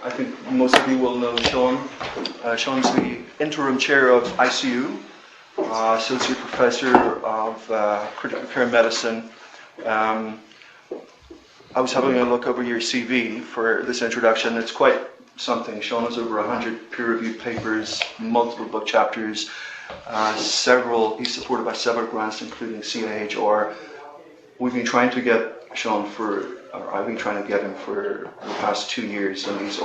I think most of you will know Sean. Sean's the interim chair of ICU, associate professor of critical care medicine. I was having a look over your CV for this introduction. It's quite something. Sean has over 100 peer-reviewed papers, multiple book chapters, he's supported by several grants, including CIHR. We've been trying to get Sean I've been trying to get him for the past 2 years, and he's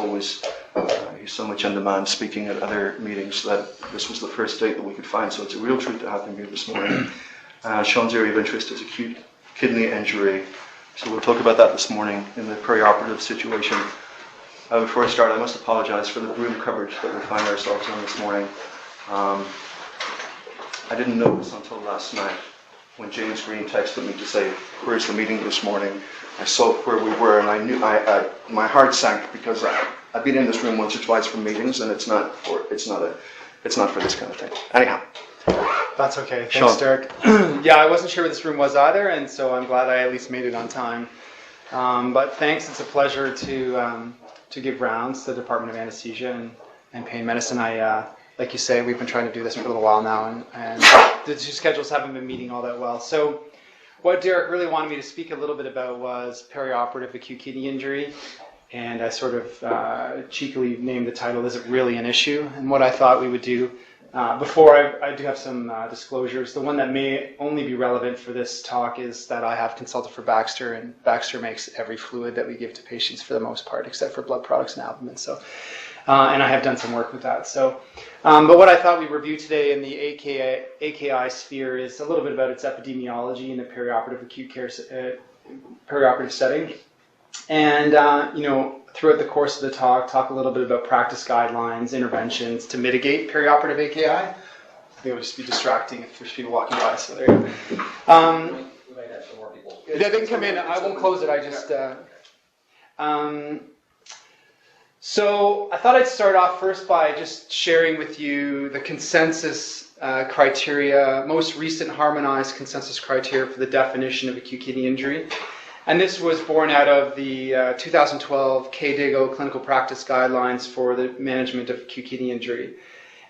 so much on demand speaking at other meetings that this was the first date that we could find, so it's a real treat to have him here this morning. Sean's area of interest is acute kidney injury, so we'll talk about that this morning in the peri-operative situation. Before I start, I must apologize for the broom cupboard that we find ourselves on this morning. I didn't know this until last night when James Green texted me to say, "Where's the meeting this morning?" I saw where we were, and I knew my heart sank because I've been in this room once or twice for meetings, and it's not for this kind of thing. Anyhow, that's okay. Thanks, Sean. Derek. Yeah, I wasn't sure where this room was either, and so I'm glad I at least made it on time. But thanks. It's a pleasure to give rounds to the Department of Anesthesia and Pain Medicine. Like you say, we've been trying to do this for a little while now, and the two schedules haven't been meeting all that well. So what Derek really wanted me to speak a little bit about was peri-operative acute kidney injury, and I sort of cheekily named the title, "Is It Really an Issue?" And what I thought we would do, before I do have some disclosures. The one that may only be relevant for this talk is that I have consulted for Baxter, and Baxter makes every fluid that we give to patients for the most part, except for blood products and albumin. So, and I have done some work with that. So, but what I thought we'd review today in the AKI sphere is a little bit about its epidemiology in the peri-operative acute care peri-operative setting, and throughout the course of the talk a little bit about practice guidelines, interventions to mitigate peri-operative AKI. I think it would just be distracting if there's people walking by. So there you go. We might have some more people. Yeah, they can come in. I won't close it. I just. So I thought I'd start off first by just sharing with you the consensus criteria, most recent harmonized consensus criteria for the definition of acute kidney injury. And this was born out of the 2012 KDIGO clinical practice guidelines for the management of acute kidney injury.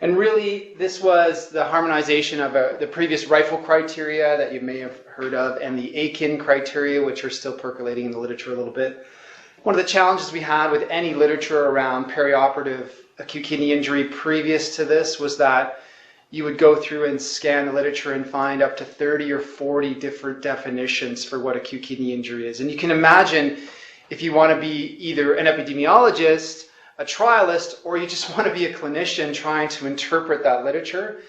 And really, this was the harmonization of the previous rifle criteria that you may have heard of, and the AKI criteria, which are still percolating in the literature a little bit. One of the challenges we had with any literature around peri-operative acute kidney injury previous to this was that you would go through and scan the literature and find up to 30 or 40 different definitions for what acute kidney injury is. And you can imagine if you want to be either an epidemiologist, a trialist, or you just want to be a clinician trying to interpret that literature,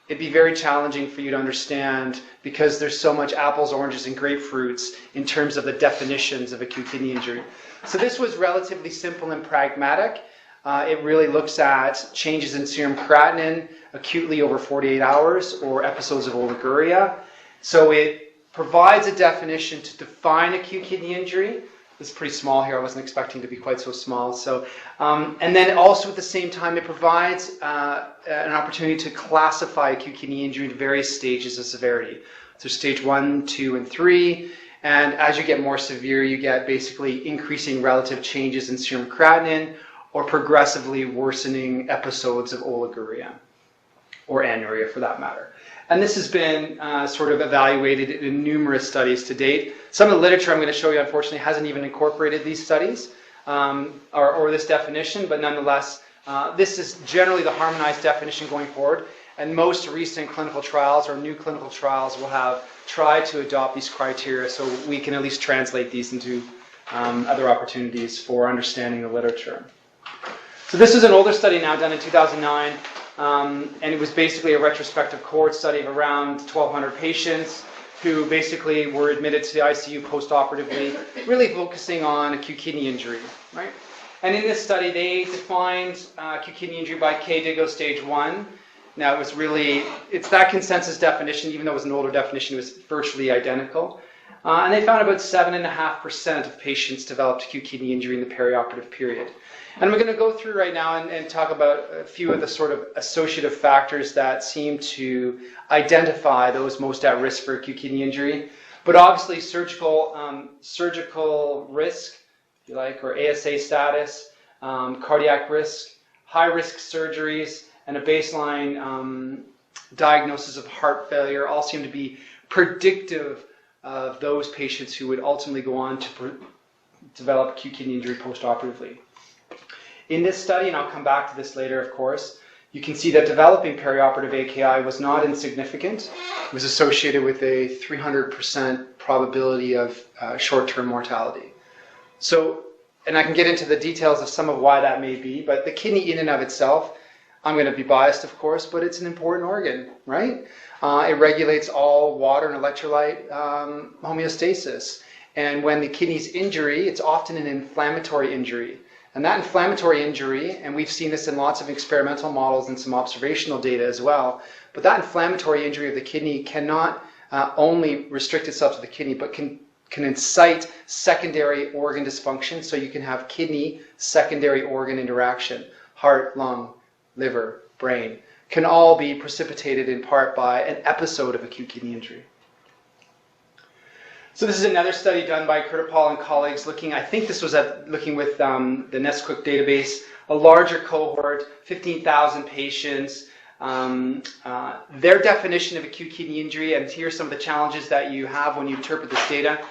it'd be very challenging for you to understand because there's so much apples, oranges, and grapefruits in terms of the definitions of acute kidney injury. So this was relatively simple and pragmatic. It really looks at changes in serum creatinine acutely over 48 hours or episodes of oliguria. So it provides a definition to define acute kidney injury. It's pretty small here. I wasn't expecting to be quite so small. So, and then also at the same time, it provides an opportunity to classify acute kidney injury into various stages of severity. So stage 1, 2, and 3. And as you get more severe, you get basically increasing relative changes in serum creatinine or progressively worsening episodes of oliguria or anuria for that matter. And this has been sort of evaluated in numerous studies to date. Some of the literature I'm going to show you, unfortunately, hasn't even incorporated these studies or this definition, but nonetheless, this is generally the harmonized definition going forward. And most recent clinical trials or new clinical trials will have tried to adopt these criteria so we can at least translate these into other opportunities for understanding the literature. So this is an older study now done in 2009, and it was basically a retrospective cohort study of around 1,200 patients who basically were admitted to the ICU post-operatively, really focusing on acute kidney injury, right? And in this study, they defined acute kidney injury by KDIGO stage 1. Now, it's that consensus definition, even though it was an older definition, it was virtually identical. And they found about 7.5% of patients developed acute kidney injury in the perioperative period. And we're going to go through right now and talk about a few of the sort of associative factors that seem to identify those most at risk for acute kidney injury. But obviously surgical risk, if you like, or ASA status, cardiac risk, high-risk surgeries, and a baseline diagnosis of heart failure all seem to be predictive of those patients who would ultimately go on to develop acute kidney injury postoperatively. In this study, and I'll come back to this later, of course, you can see that developing perioperative AKI was not insignificant. It was associated with a 300% probability of short-term mortality. So, and I can get into the details of some of why that may be, but the kidney in and of itself, I'm going to be biased, of course, but it's an important organ, right? It regulates all water and electrolyte homeostasis. And when the kidney's injury, it's often an inflammatory injury. And that inflammatory injury, and we've seen this in lots of experimental models and some observational data as well, but that inflammatory injury of the kidney cannot only restrict itself to the kidney, but can incite secondary organ dysfunction, so you can have kidney secondary organ interaction, heart, lung, liver, brain, can all be precipitated in part by an episode of acute kidney injury. So this is another study done by Kurtapal and colleagues looking, I think this was looking with the Nesquik database, a larger cohort, 15,000 patients. Their definition of acute kidney injury, and here's some of the challenges that you have when you interpret this data,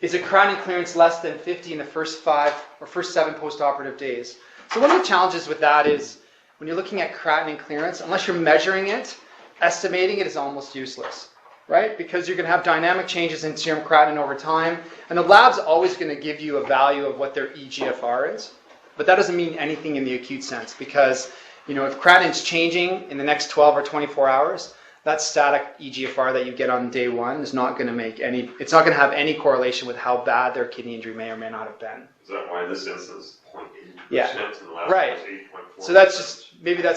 is a creatinine clearance less than 50 in the first 5 or first 7 postoperative days. So one of the challenges with that is when you're looking at creatinine clearance, unless you're measuring it, estimating it is almost useless, right? Because you're going to have dynamic changes in serum creatinine over time, and the lab's always going to give you a value of what their eGFR is, but that doesn't mean anything in the acute sense, because if creatinine's changing in the next 12 or 24 hours, that static eGFR that you get on day 1 is not going to make any, it's not going to have any correlation with how bad their kidney injury may or may not have been. Is that why this instance 0.8% Yeah. and the last Right. was 8.4%? So that's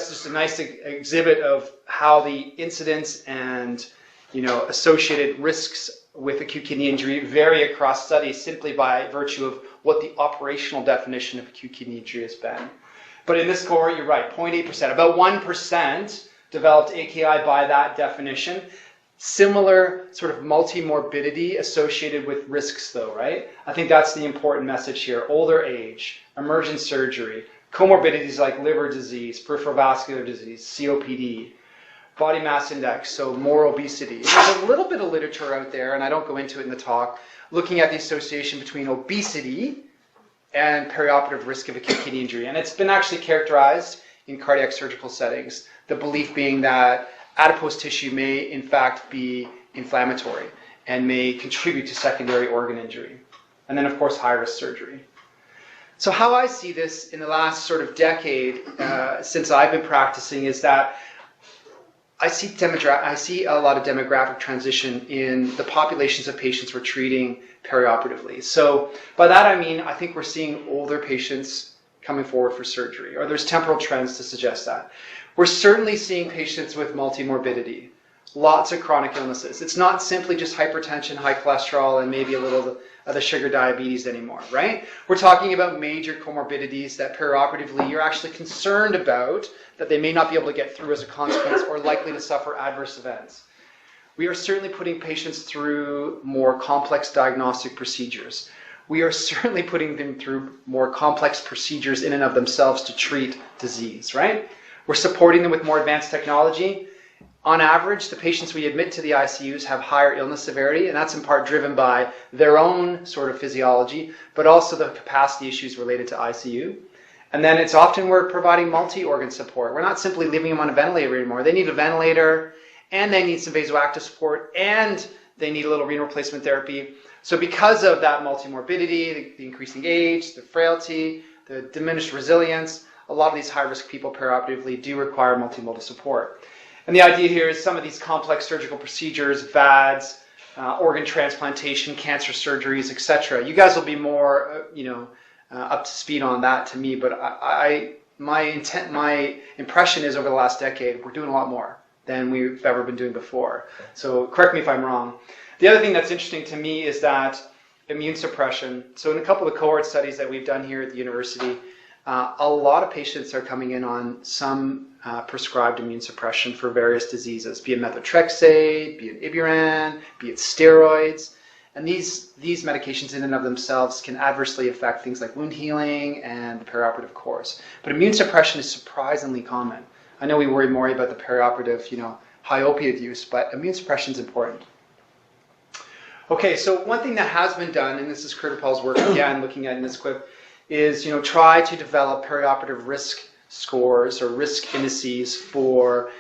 just a nice exhibit of how the incidence and associated risks with acute kidney injury vary across studies simply by virtue of what the operational definition of acute kidney injury has been. But in this cohort, you're right, 0.8%. About 1% developed AKI by that definition. Similar sort of multi-morbidity associated with risks though, right? I think that's the important message here. Older age, emergent surgery, comorbidities like liver disease, peripheral vascular disease, COPD, body mass index, so more obesity. There's a little bit of literature out there, and I don't go into it in the talk, looking at the association between obesity and perioperative risk of acute kidney injury. And it's been actually characterized in cardiac surgical settings, the belief being that adipose tissue may in fact be inflammatory and may contribute to secondary organ injury. And then of course high-risk surgery. So how I see this in the last sort of decade since I've been practicing is that I see a lot of demographic transition in the populations of patients we're treating perioperatively. So by that I mean I think we're seeing older patients coming forward for surgery, or there's temporal trends to suggest that. We're certainly seeing patients with multimorbidity, lots of chronic illnesses. It's not simply just hypertension, high cholesterol, and maybe a little of the sugar diabetes anymore, right? We're talking about major comorbidities that perioperatively you're actually concerned about that they may not be able to get through as a consequence or likely to suffer adverse events. We are certainly putting patients through more complex diagnostic procedures. We are certainly putting them through more complex procedures in and of themselves to treat disease, right? We're supporting them with more advanced technology. On average, the patients we admit to the ICUs have higher illness severity, and that's in part driven by their own sort of physiology, but also the capacity issues related to ICU. And then it's often we're providing multi-organ support. We're not simply leaving them on a ventilator anymore. They need a ventilator, and they need some vasoactive support, and they need a little renal replacement therapy. So because of that multimorbidity, the increasing age, the frailty, the diminished resilience, a lot of these high-risk people perioperatively do require multimodal support. And the idea here is some of these complex surgical procedures, VADs, organ transplantation, cancer surgeries, etc. You guys will be more, up to speed on that to me, but my impression is over the last decade, we're doing a lot more than we've ever been doing before. So correct me if I'm wrong. The other thing that's interesting to me is that immune suppression. So in a couple of cohort studies that we've done here at the university, a lot of patients are coming in on some prescribed immune suppression for various diseases, be it methotrexate, be it Iburan, be it steroids. And these medications in and of themselves can adversely affect things like wound healing and the perioperative course. But immune suppression is surprisingly common. I know we worry more about the perioperative, high opioid use, but immune suppression is important. Okay, so one thing that has been done, and this is Kurt Paul's work again, looking at in this quip, is try to develop perioperative risk scores or risk indices for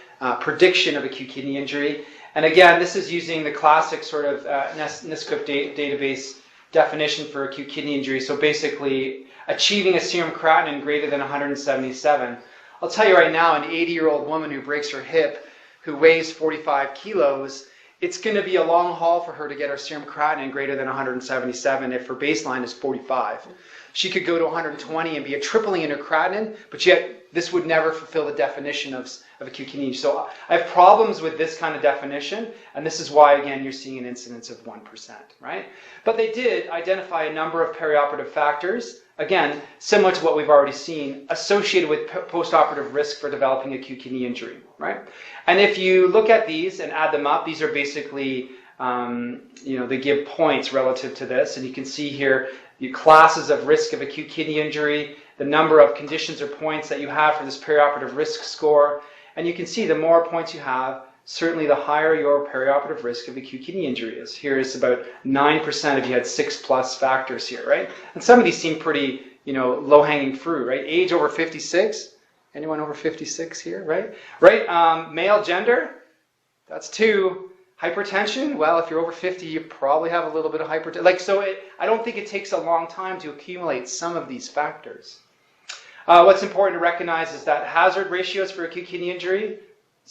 prediction of acute kidney injury. And again, this is using the classic sort of NISQIP database definition for acute kidney injury. So basically, achieving a serum creatinine greater than 177. I'll tell you right now, an 80-year-old woman who breaks her hip, who weighs 45 kilos, it's going to be a long haul for her to get her serum creatinine greater than 177 if her baseline is 45. She could go to 120 and be a tripling in her creatinine, but yet this would never fulfill the definition of acute kidney injury. So I have problems with this kind of definition, and this is why, again, you're seeing an incidence of 1%, right? But they did identify a number of perioperative factors, again, similar to what we've already seen, associated with postoperative risk for developing acute kidney injury, right? And if you look at these and add them up, these are basically, they give points relative to this, and you can see here your classes of risk of acute kidney injury, the number of conditions or points that you have for this perioperative risk score, and you can see the more points you have, certainly the higher your perioperative risk of acute kidney injury is. Here is about 9% if you had 6+ factors here, right? And some of these seem pretty, low-hanging fruit, right? Age over 56. Anyone over 56 here, right? Right? Male gender, that's 2. Hypertension, well, if you're over 50, you probably have a little bit of hypertension. I don't think it takes a long time to accumulate some of these factors. What's important to recognize is that hazard ratios for acute kidney injury,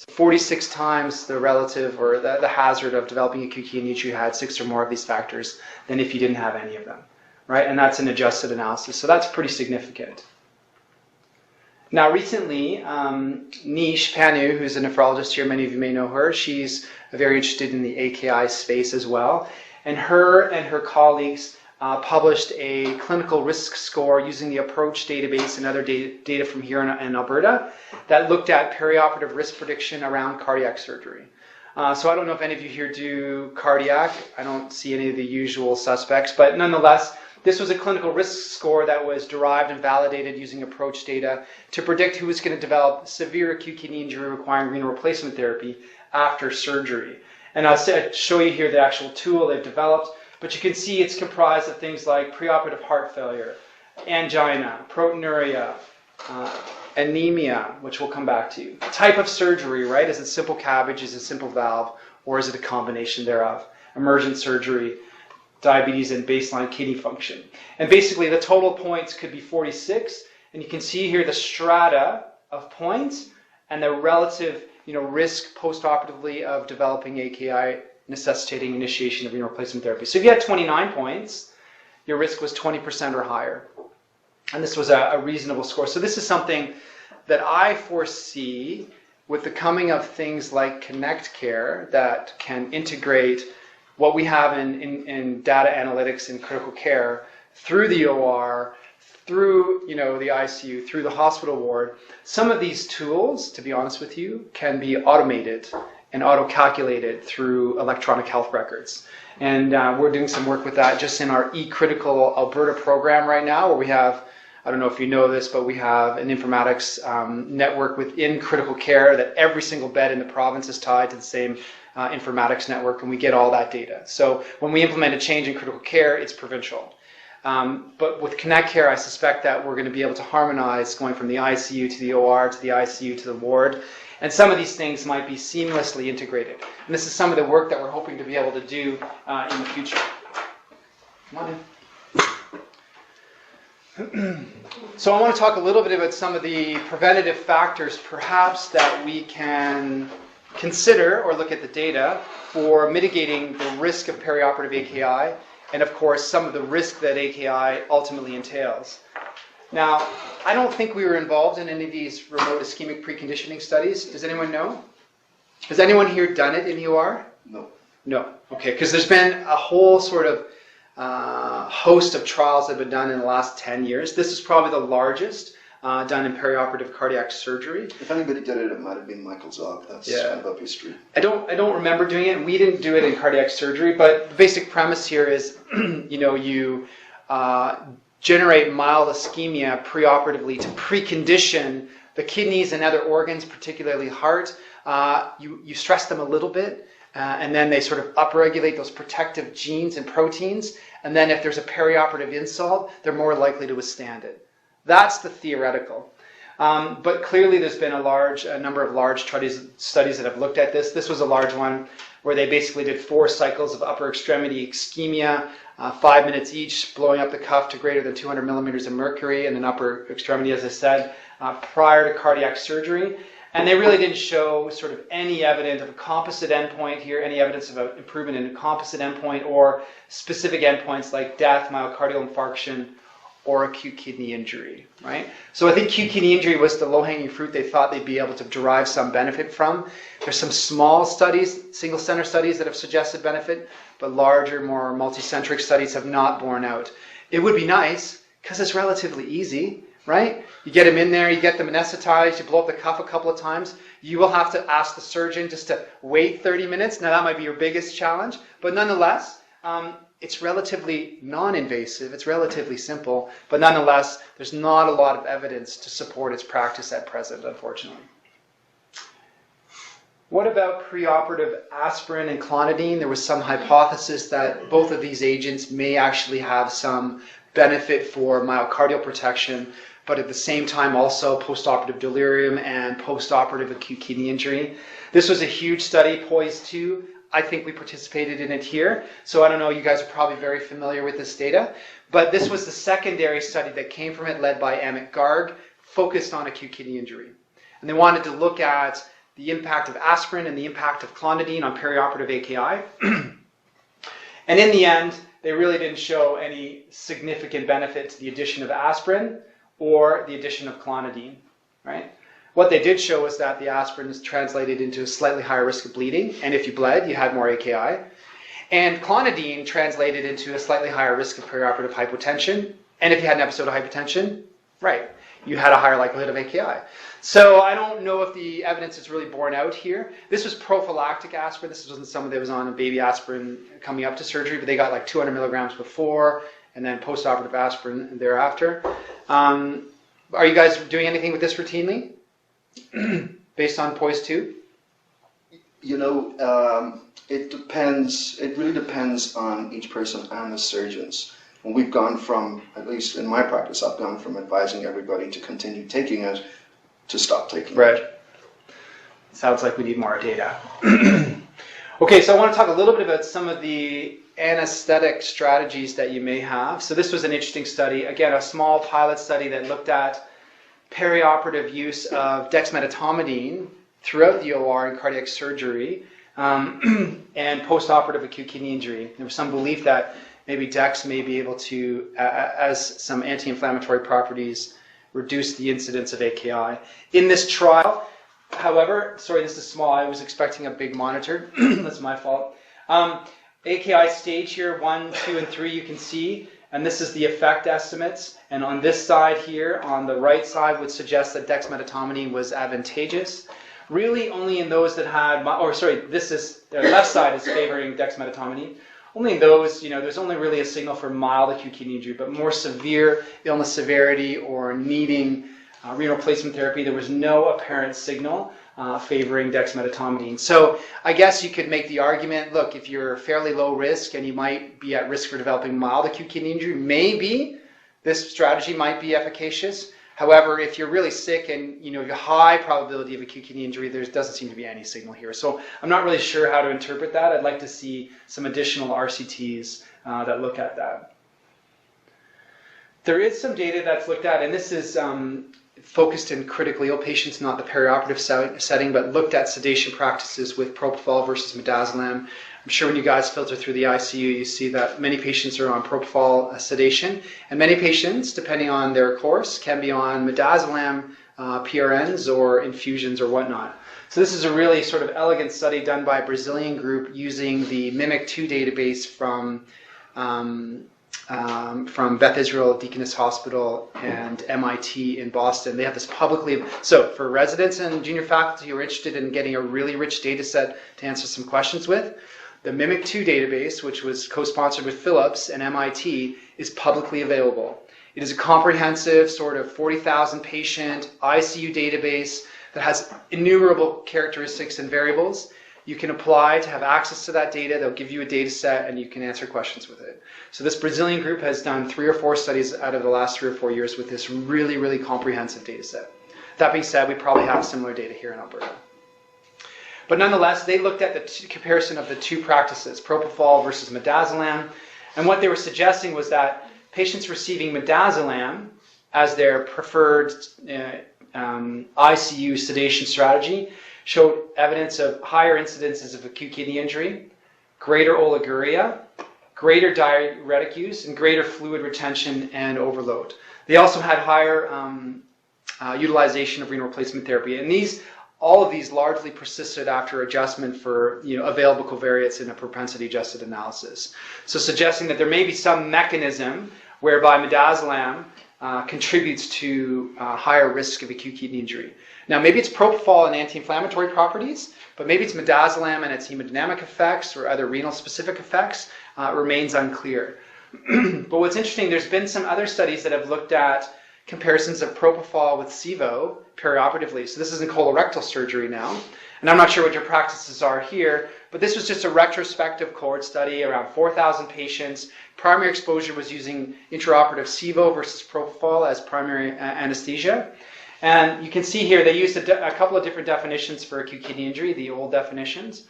46 times the relative or the hazard of developing acute kidney injury had 6 or more of these factors than if you didn't have any of them, right? And that's an adjusted analysis, so that's pretty significant. Now, recently, Nish Panu, who's a nephrologist here, many of you may know her, she's very interested in the AKI space as well, and her colleagues published a clinical risk score using the Approach database and other data from here in Alberta that looked at perioperative risk prediction around cardiac surgery. So I don't know if any of you here do cardiac. I don't see any of the usual suspects, but nonetheless, this was a clinical risk score that was derived and validated using Approach data to predict who was going to develop severe acute kidney injury requiring renal replacement therapy after surgery. And I'll show you here the actual tool they've developed, but you can see it's comprised of things like preoperative heart failure, angina, proteinuria, anemia, which we'll come back to. Type of surgery, right? Is it simple CABG, is it simple valve, or is it a combination thereof? Emergent surgery, diabetes, and baseline kidney function. And basically the total points could be 46, and you can see here the strata of points and the relative risk postoperatively of developing AKI necessitating initiation of renal replacement therapy. So if you had 29 points, your risk was 20% or higher. And this was a reasonable score. So this is something that I foresee with the coming of things like Connect Care that can integrate what we have in data analytics in critical care through the OR, through the ICU, through the hospital ward. Some of these tools, to be honest with you, can be automated and auto-calculated through electronic health records. And we're doing some work with that just in our eCritical Alberta program right now, where we have, I don't know if you know this, but we have an informatics network within critical care that every single bed in the province is tied to the same informatics network, and we get all that data. So when we implement a change in critical care, it's provincial. But with Connect Care, I suspect that we're going to be able to harmonize going from the ICU to the OR to the ICU to the ward. And some of these things might be seamlessly integrated. And this is some of the work that we're hoping to be able to do in the future. Come on in. So I want to talk a little bit about some of the preventative factors perhaps that we can consider or look at the data for mitigating the risk of perioperative AKI and of course some of the risk that AKI ultimately entails. Now, I don't think we were involved in any of these remote ischemic preconditioning studies. Does anyone know? Has anyone here done it in the OR? No. No. Okay, because there's been a whole sort of host of trials that have been done in the last 10 years. This is probably the largest done in perioperative cardiac surgery. If anybody did it, it might have been Michael Zog. That's kind of up history. I don't remember doing it. We didn't do it in cardiac surgery, but the basic premise here is, you generate mild ischemia preoperatively to precondition the kidneys and other organs, particularly heart. You stress them a little bit, and then they sort of upregulate those protective genes and proteins. And then if there's a perioperative insult, they're more likely to withstand it. That's the theoretical. But clearly there's been a number of large studies that have looked at this. This was a large one where they basically did 4 cycles of upper extremity ischemia, 5 minutes each, blowing up the cuff to greater than 200 millimeters of mercury in an upper extremity, as I said, prior to cardiac surgery. And they really didn't show sort of any evidence of a composite endpoint here, any evidence of an improvement in a composite endpoint or specific endpoints like death, myocardial infarction, or acute kidney injury, right? So I think acute kidney injury was the low-hanging fruit they thought they'd be able to derive some benefit from. There's some small studies, single-center studies that have suggested benefit, but larger, more multicentric studies have not borne out. It would be nice, because it's relatively easy, right? You get them in there, you get them anesthetized, you blow up the cuff a couple of times. You will have to ask the surgeon just to wait 30 minutes. Now that might be your biggest challenge, but nonetheless, it's relatively non-invasive, it's relatively simple, but nonetheless, there's not a lot of evidence to support its practice at present, unfortunately. What about preoperative aspirin and clonidine? There was some hypothesis that both of these agents may actually have some benefit for myocardial protection, but at the same time also postoperative delirium and postoperative acute kidney injury. This was a huge study, POISE-2. I think we participated in it here. So I don't know, you guys are probably very familiar with this data, but this was the secondary study that came from it, led by Amit Garg, focused on acute kidney injury. And they wanted to look at the impact of aspirin and the impact of clonidine on perioperative AKI. And in the end, they really didn't show any significant benefit to the addition of aspirin or the addition of clonidine, right? What they did show was that the aspirin is translated into a slightly higher risk of bleeding, and if you bled, you had more AKI. And clonidine translated into a slightly higher risk of perioperative hypotension, and if you had an episode of hypotension, right, you had a higher likelihood of AKI. So I don't know if the evidence is really borne out here. This was prophylactic aspirin. This wasn't someone that was on a baby aspirin coming up to surgery, but they got like 200 milligrams before, and then postoperative aspirin thereafter. Are you guys doing anything with this routinely? Based on POISE-2? It depends. It really depends on each person and the surgeons. And we've gone from, at least in my practice, I've gone from advising everybody to continue taking it to stop taking it. Right. Sounds like we need more data. Okay, so I want to talk a little bit about some of the anesthetic strategies that you may have. So this was an interesting study. Again, a small pilot study that looked at perioperative use of dexmedetomidine throughout the OR in cardiac surgery and postoperative acute kidney injury. There was some belief that maybe dex may be able to, as some anti-inflammatory properties, reduce the incidence of AKI. In this trial, however, sorry, this is small. I was expecting a big monitor. That's my fault. AKI stage here, 1, 2, and 3, you can see. And this is the effect estimates. And on this side here, on the right side, would suggest that dexmedetomidine was advantageous. Really only in those that had, this is, the left side is favoring dexmedetomidine. Only in those, there's only really a signal for mild acute kidney injury, but more severe illness severity or needing renal replacement therapy, there was no apparent signal favoring dexmedetomidine. So I guess you could make the argument, look, if you're fairly low risk and you might be at risk for developing mild acute kidney injury, maybe this strategy might be efficacious. However, if you're really sick and you have a high probability of acute kidney injury, there doesn't seem to be any signal here. So I'm not really sure how to interpret that. I'd like to see some additional RCTs that look at that. There is some data that's looked at, and this is focused in critically ill patients, not the perioperative setting, but looked at sedation practices with propofol versus midazolam. I'm sure when you guys filter through the ICU, you see that many patients are on propofol sedation, and many patients, depending on their course, can be on midazolam PRNs or infusions or whatnot. So this is a really sort of elegant study done by a Brazilian group using the MIMIC2 database from from Beth Israel Deaconess Hospital and MIT in Boston. They have this publicly. So for residents and junior faculty who are interested in getting a really rich data set to answer some questions with, the MIMIC2 database, which was co-sponsored with Philips and MIT, is publicly available. It is a comprehensive sort of 40,000 patient ICU database that has innumerable characteristics and variables. You can apply to have access to that data. They'll give you a data set and you can answer questions with it. So this Brazilian group has done 3 or 4 studies out of the last 3 or 4 years with this really, really comprehensive data set. That being said, we probably have similar data here in Alberta. But nonetheless, they looked at the comparison of the 2 practices, propofol versus midazolam, and what they were suggesting was that patients receiving midazolam as their preferred ICU sedation strategy showed evidence of higher incidences of acute kidney injury, greater oliguria, greater diuretic use, and greater fluid retention and overload. They also had higher utilization of renal replacement therapy, and all of these largely persisted after adjustment for available covariates in a propensity-adjusted analysis. So suggesting that there may be some mechanism whereby midazolam contributes to higher risk of acute kidney injury. Now, maybe it's propofol and anti-inflammatory properties, but maybe it's midazolam and its hemodynamic effects or other renal-specific effects. Remains unclear. But what's interesting, there's been some other studies that have looked at comparisons of propofol with SIVO perioperatively. So this is in colorectal surgery now. And I'm not sure what your practices are here, but this was just a retrospective cohort study, around 4,000 patients. Primary exposure was using intraoperative SIVO versus propofol as primary anesthesia. And you can see here they used a couple of different definitions for acute kidney injury, the old definitions.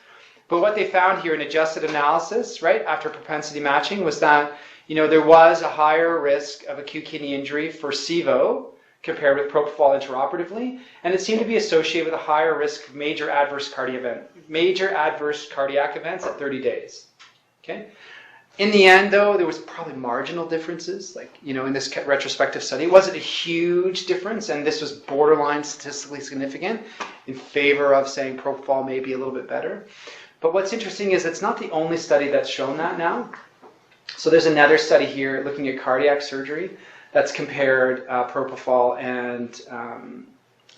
But what they found here in adjusted analysis, right, after propensity matching, was that there was a higher risk of acute kidney injury for SIVO compared with propofol intraoperatively, and it seemed to be associated with a higher risk of major adverse cardiac events at 30 days. Okay. In the end, though, there was probably marginal differences. In this retrospective study, it wasn't a huge difference, and this was borderline statistically significant in favor of saying propofol may be a little bit better. But what's interesting is it's not the only study that's shown that now. So there's another study here looking at cardiac surgery that's compared propofol and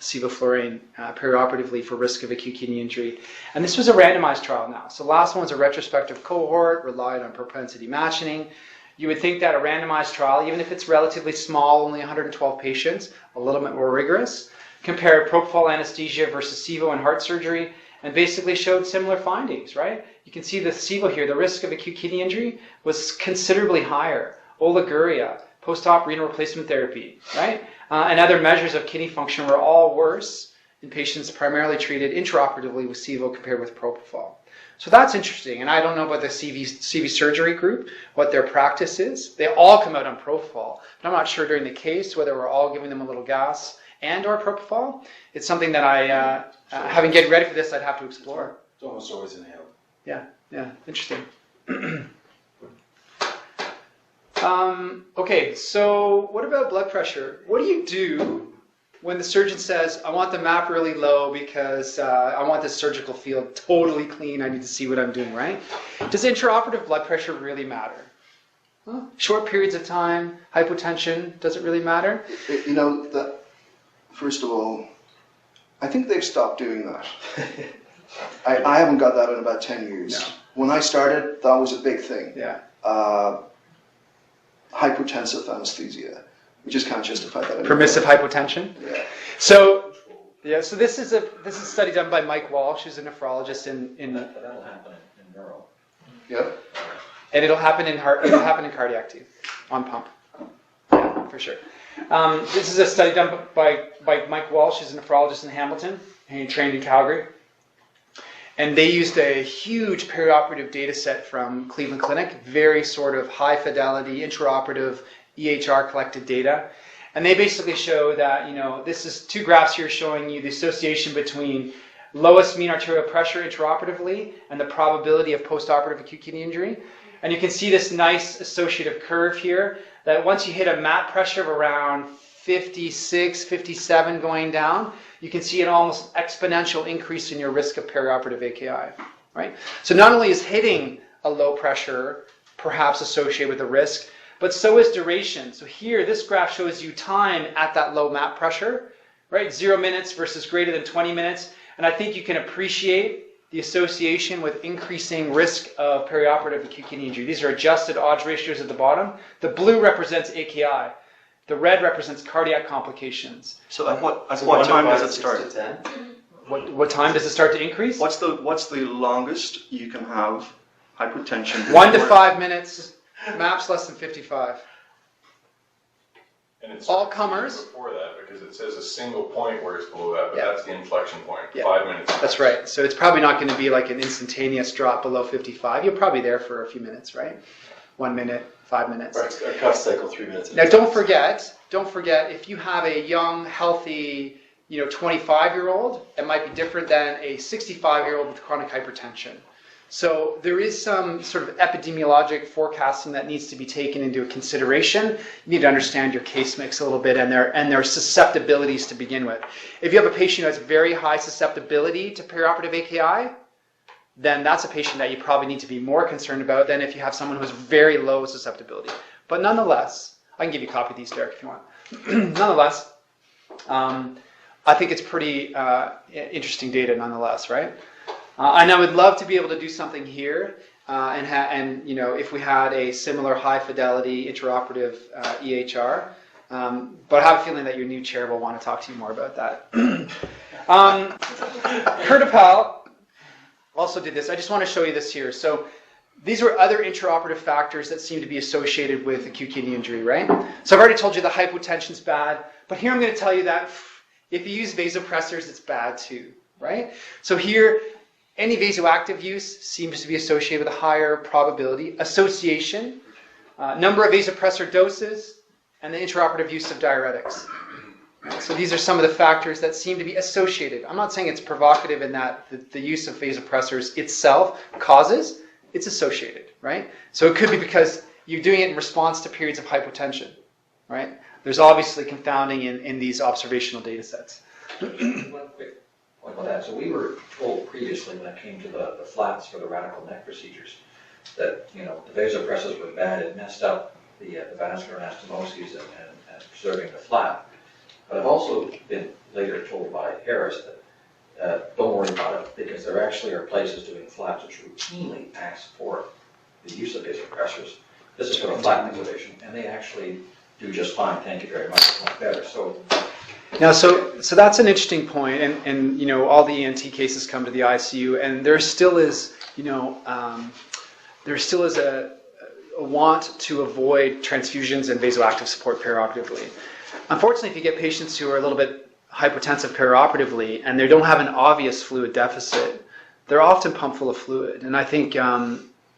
sevoflurane perioperatively for risk of acute kidney injury. And this was a randomized trial now. So the last one's a retrospective cohort, relied on propensity matching. You would think that a randomized trial, even if it's relatively small, only 112 patients, a little bit more rigorous, compared propofol anesthesia versus SIVO and heart surgery, and basically showed similar findings, right? You can see the SIVO here, the risk of acute kidney injury was considerably higher. Oliguria, post-op renal replacement therapy, right? And other measures of kidney function were all worse in patients primarily treated intraoperatively with SIVO compared with propofol. So that's interesting, and I don't know about the CV surgery group, what their practice is. They all come out on propofol, but I'm not sure during the case whether we're all giving them a little gas and or propofol. It's something that I, having getting ready for this, I'd have to explore. It's almost always inhaled. Yeah, interesting. Okay, so what about blood pressure? What do you do when the surgeon says, I want the map really low because I want this surgical field totally clean, I need to see what I'm doing, right? Does intraoperative blood pressure really matter? Well, short periods of time, hypotension, does it really matter? First of all, I think they've stopped doing that. I haven't got that in about 10 years. No. When I started, that was a big thing. Yeah. Hypotensive anesthesia. We just can't justify that anymore. Permissive hypotension? Yeah. So this is a study done by Mike Walsh, who's a nephrologist That'll happen in neuro. Yeah. and it'll happen in cardiac too, on pump. Yeah, for sure. This is a study done by Mike Walsh, who's a nephrologist in Hamilton, and he trained in Calgary. And they used a huge perioperative data set from Cleveland Clinic, very sort of high fidelity, intraoperative EHR collected data. And they basically show that, this is 2 graphs here showing you the association between lowest mean arterial pressure intraoperatively and the probability of postoperative acute kidney injury. And you can see this nice associative curve here, that once you hit a MAP pressure of around 56, 57 going down, you can see an almost exponential increase in your risk of perioperative AKI, right? So not only is hitting a low pressure perhaps associated with a risk, but so is duration. So here, this graph shows you time at that low map pressure, right? 0 minutes versus greater than 20 minutes. And I think you can appreciate the association with increasing risk of perioperative acute kidney injury. These are adjusted odds ratios at the bottom. The blue represents AKI. The red represents cardiac complications. So at what time does it start? What time does it start to increase? What's the longest you can have hypertension? 1 to 5 minutes, maps less than 55. And it's All comers. before that, because it says a single point where it's below that, but Yeah. that's the inflection point. Yeah. 5 minutes. That's right. So it's probably not going to be like an instantaneous drop below 55. You're probably there for a few minutes, right? 1 minute, 5 minutes. Right, a cut cycle 3 minutes. Now don't forget, if you have a young, healthy, 25-year-old, it might be different than a 65-year-old with chronic hypertension. So there is some sort of epidemiologic forecasting that needs to be taken into consideration. You need to understand your case mix a little bit and their susceptibilities to begin with. If you have a patient who has very high susceptibility to perioperative AKI, then that's a patient that you probably need to be more concerned about than if you have someone who has very low susceptibility. But nonetheless, I can give you a copy of these, Derek, if you want. Nonetheless, I think it's pretty interesting data nonetheless, right? And I would love to be able to do something here, and if we had a similar high fidelity intraoperative EHR, but I have a feeling that your new chair will want to talk to you more about that. Kurtapal also did this. I just want to show you this here. So these were other intraoperative factors that seem to be associated with acute kidney injury, right? So I've already told you the hypotension's bad, but here I'm going to tell you that if you use vasopressors, it's bad too, right? So here, any vasoactive use seems to be associated with a higher probability. Association, number of vasopressor doses, and the intraoperative use of diuretics. So these are some of the factors that seem to be associated. I'm not saying it's provocative in that the use of vasopressors itself causes, it's associated, right? So it could be because you're doing it in response to periods of hypotension, right? There's obviously confounding in these observational data sets. One quick point about that. So we were told previously when it came to the flaps for the radical neck procedures that, the vasopressors were bad. It messed up the vascular anastomoses and preserving the flap. But I've also been later told by Harris that don't worry about it because there actually are places doing flaps which routinely ask for the use of vasopressors. This is for a flap liquidation, and they actually do just fine. Thank you very much. Much better. So that's an interesting point, and all the ENT cases come to the ICU, and there still is a want to avoid transfusions and vasoactive support perioperatively. Unfortunately, if you get patients who are a little bit hypotensive perioperatively and they don't have an obvious fluid deficit, they're often pumped full of fluid, and I think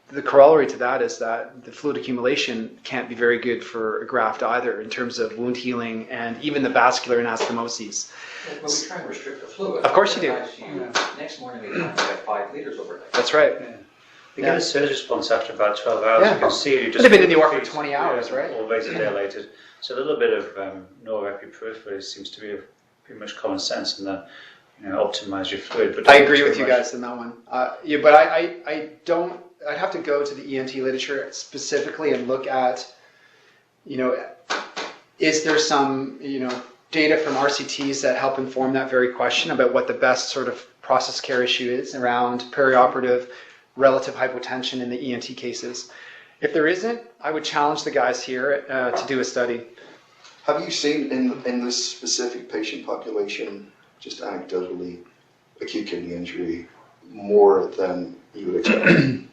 the corollary to that is that the fluid accumulation can't be very good for a graft either in terms of wound healing and even the vascular anastomoses. Well, we try and restrict the fluid. Of course you do. Next morning we have 5 liters overnight. That's right. Yeah. You get a surge response after about 12 hours. Yeah. You can see you just... They've been in the OR for 20 hours, right? Or vasodilated. So a little bit of norepinephrine seems to be pretty much common sense in that, optimize your fluid. But I agree with you guys on that one. But I don't... I'd have to go to the ENT literature specifically and look at, is there some, data from RCTs that help inform that very question about what the best sort of process care issue is around perioperative relative hypotension in the ENT cases. If there isn't, I would challenge the guys here to do a study. Have you seen in this specific patient population, just anecdotally, acute kidney injury more than you would expect?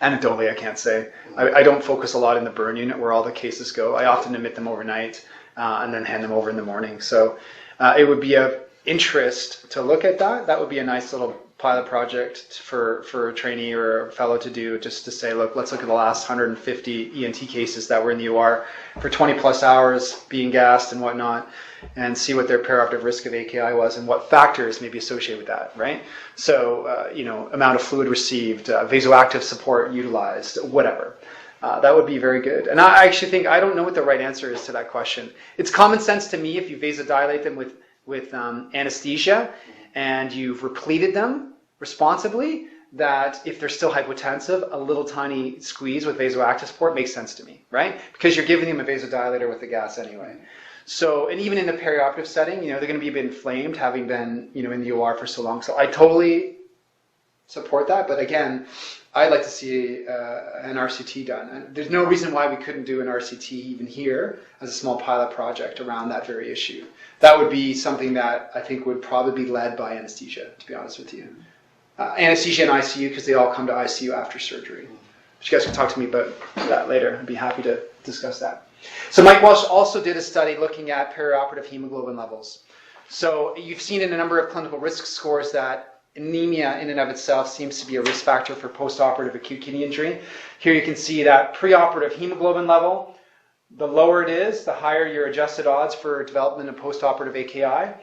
Anecdotally, I can't say. I don't focus a lot in the burn unit where all the cases go. I often admit them overnight and then hand them over in the morning. So it would be of interest to look at that. That would be a nice little pilot project for a trainee or a fellow to do, just to say, look, let's look at the last 150 ENT cases that were in the OR for 20 plus hours being gassed and whatnot, and see what their perioperative risk of AKI was and what factors may be associated with that, right? So, amount of fluid received, vasoactive support utilized, whatever. That would be very good. And I actually think, I don't know what the right answer is to that question. It's common sense to me if you vasodilate them with anesthesia and you've repleted them responsibly, that if they're still hypotensive, a little tiny squeeze with vasoactive support makes sense to me, right? Because you're giving them a vasodilator with the gas anyway. So, and even in the perioperative setting, they're going to be a bit inflamed, having been, in the OR for so long. So I totally support that. But again, I'd like to see an RCT done. And there's no reason why we couldn't do an RCT even here as a small pilot project around that very issue. That would be something that I think would probably be led by anesthesia, to be honest with you. Anesthesia and ICU, because they all come to ICU after surgery. But you guys can talk to me about that later. I'd be happy to discuss that. So Mike Walsh also did a study looking at perioperative hemoglobin levels. So you've seen in a number of clinical risk scores that anemia in and of itself seems to be a risk factor for postoperative acute kidney injury. Here you can see that preoperative hemoglobin level, the lower it is, the higher your adjusted odds for development of postoperative AKI.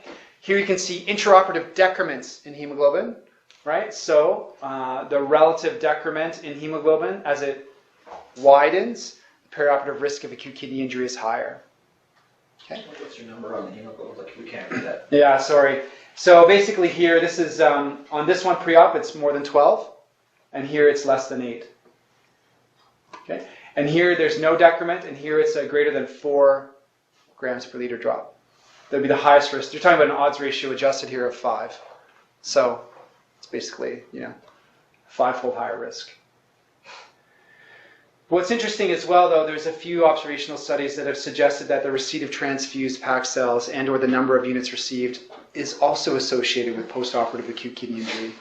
Here you can see intraoperative decrements in hemoglobin, right? So the relative decrement in hemoglobin as it widens, the perioperative risk of acute kidney injury is higher. Okay. What's your number on the hemoglobin? Like, we can't read that. Yeah, sorry. So basically here, this is, on this one pre-op, it's more than 12, and here it's less than 8. Okay. And here there's no decrement, and here it's a greater than 4 grams per liter drop. That would be the highest risk. You're talking about an odds ratio adjusted here of 5. So it's basically, 5-fold higher risk. What's interesting as well, though, there's a few observational studies that have suggested that the receipt of transfused PAC cells and or the number of units received is also associated with postoperative acute kidney injury.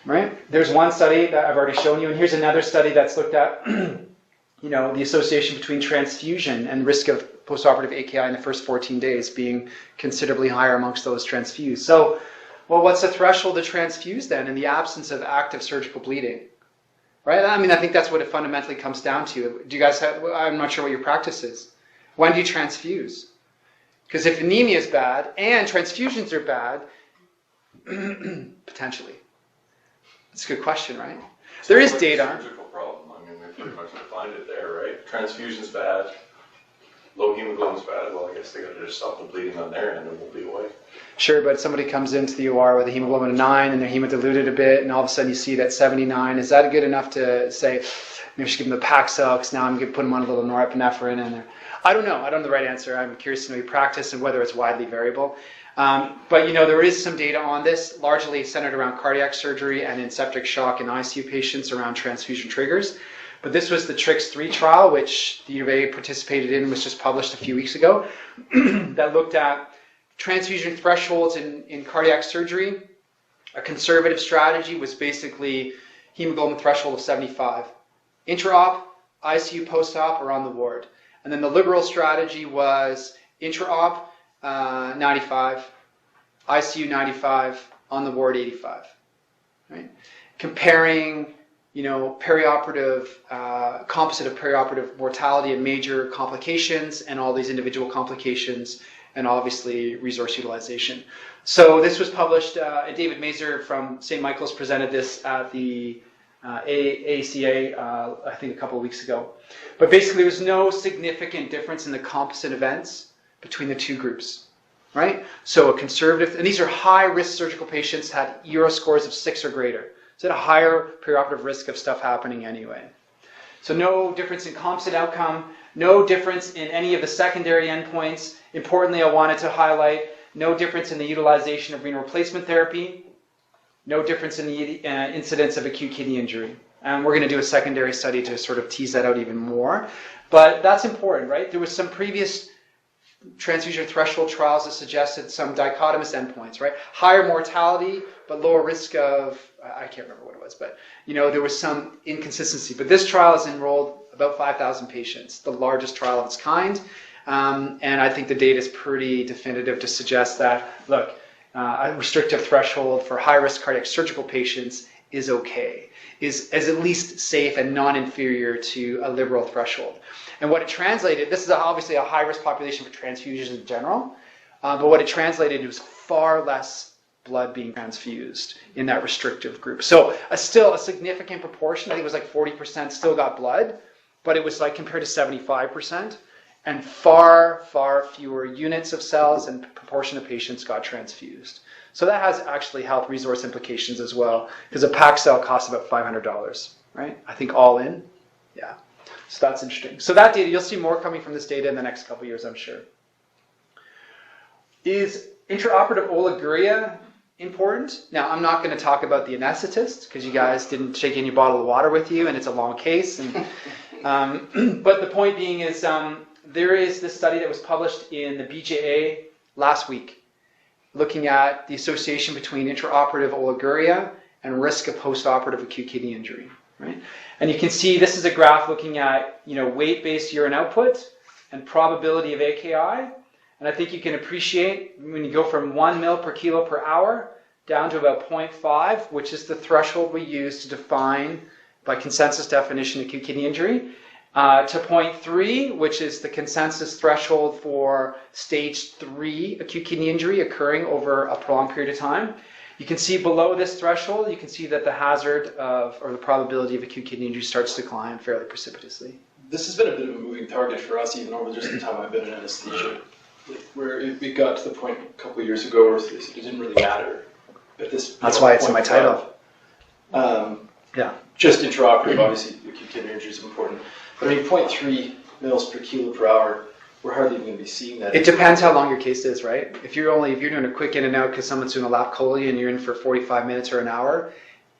Right? There's one study that I've already shown you, and here's another study that's looked at, the association between transfusion and risk of postoperative AKI in the first 14 days being considerably higher amongst those transfused. So, well, what's the threshold to transfuse then in the absence of active surgical bleeding? Right? I mean, I think that's what it fundamentally comes down to. Do you guys have, I'm not sure what your practice is. When do you transfuse? Because if anemia is bad and transfusions are bad, potentially. That's a good question, right? There is data. Surgical problem. I mean, they pretty much defined it there, right? Transfusion's bad. Low hemoglobin's bad. Well, I guess they got to just stop the bleeding on their end and we'll be away. Sure, but somebody comes into the OR with a hemoglobin of 9 and they're hemodiluted a bit, and all of a sudden you see that 79. Is that good enough to say, maybe I should give them the Paxil because now I'm going to put them on a little norepinephrine? And I don't know. I don't know the right answer. I'm curious to know your practice and whether it's widely variable. But there is some data on this, largely centered around cardiac surgery and in septic shock in ICU patients around transfusion triggers. But this was the TRIX-3 trial, which the U of A participated in, was just published a few weeks ago, that looked at transfusion thresholds in cardiac surgery. A conservative strategy was basically hemoglobin threshold of 75. Intra-op, ICU post-op, or on the ward. And then the liberal strategy was intra-op, 95, ICU 95, on the ward 85. Right? Comparing perioperative, composite of perioperative mortality and major complications and all these individual complications, and obviously resource utilization. So this was published, David Mazur from St. Michael's presented this at the ACA, I think a couple of weeks ago. But basically there was no significant difference in the composite events between the two groups, right? So a conservative, and these are high-risk surgical patients, had Euro scores of 6 or greater. So at a higher perioperative risk of stuff happening anyway. So no difference in composite outcome, no difference in any of the secondary endpoints. Importantly, I wanted to highlight no difference in the utilization of renal replacement therapy, no difference in the incidence of acute kidney injury. And we're going to do a secondary study to sort of tease that out even more. But that's important, right? There was some previous transfusion threshold trials that suggested some dichotomous endpoints, right? Higher mortality, but lower risk of, I can't remember what it was, but there was some inconsistency. But this trial has enrolled about 5,000 patients, the largest trial of its kind. And I think the data is pretty definitive to suggest that, look, a restrictive threshold for high-risk cardiac surgical patients is okay, is at least safe and non-inferior to a liberal threshold. And what it translated, this is obviously a high-risk population for transfusions in general, but what it translated was far less blood being transfused in that restrictive group. So still a significant proportion, I think it was like 40% still got blood, but it was like compared to 75%. and far, far fewer units of cells and proportion of patients got transfused. So that has actually health resource implications as well, because a packed cell costs about $500, right? I think all in, yeah. So that's interesting. So that data, you'll see more coming from this data in the next couple of years, I'm sure. Is intraoperative oliguria important? Now, I'm not going to talk about the anesthetist, because you guys didn't take any bottle of water with you, and it's a long case. And, but the point being is, there is this study that was published in the BJA last week, looking at the association between intraoperative oliguria and risk of postoperative acute kidney injury, right? And you can see this is a graph looking at, weight-based urine output and probability of AKI. And I think you can appreciate when you go from 1 ml per kilo per hour down to about 0.5, which is the threshold we use to define, by consensus definition, acute kidney injury, to 0.3, which is the consensus threshold for stage 3 acute kidney injury occurring over a prolonged period of time. You can see below this threshold, you can see that the hazard of, or the probability of acute kidney injury starts to decline fairly precipitously. This has been a bit of a moving target for us, even over just the time I've been in anesthesia, where it got to the point a couple of years ago where it didn't really matter. At this, that's why it's in my title. Yeah. Just intraoperative, obviously, acute kidney injury is important. But I mean, 0.3 mils per kilo per hour, we're hardly even going to be seeing that. It depends how long your case is, right? If you're doing a quick in and out because someone's doing a lap chole and you're in for 45 minutes or an hour,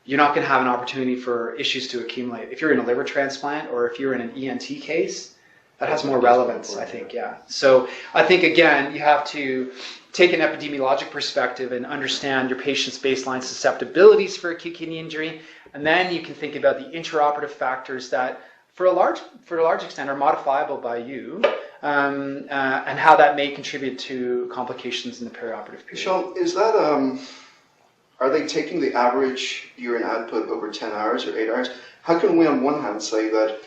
you're not going to have an opportunity for issues to accumulate. If you're in a liver transplant or if you're in an ENT case, that has more relevance, I think, yeah. So I think, again, you have to take an epidemiologic perspective and understand your patient's baseline susceptibilities for acute kidney injury, and then you can think about the intraoperative factors that, for a large extent, are modifiable by you, and how that may contribute to complications in the perioperative period. Sean, is that, are they taking the average urine output over 10 hours or 8 hours? How can we on one hand say that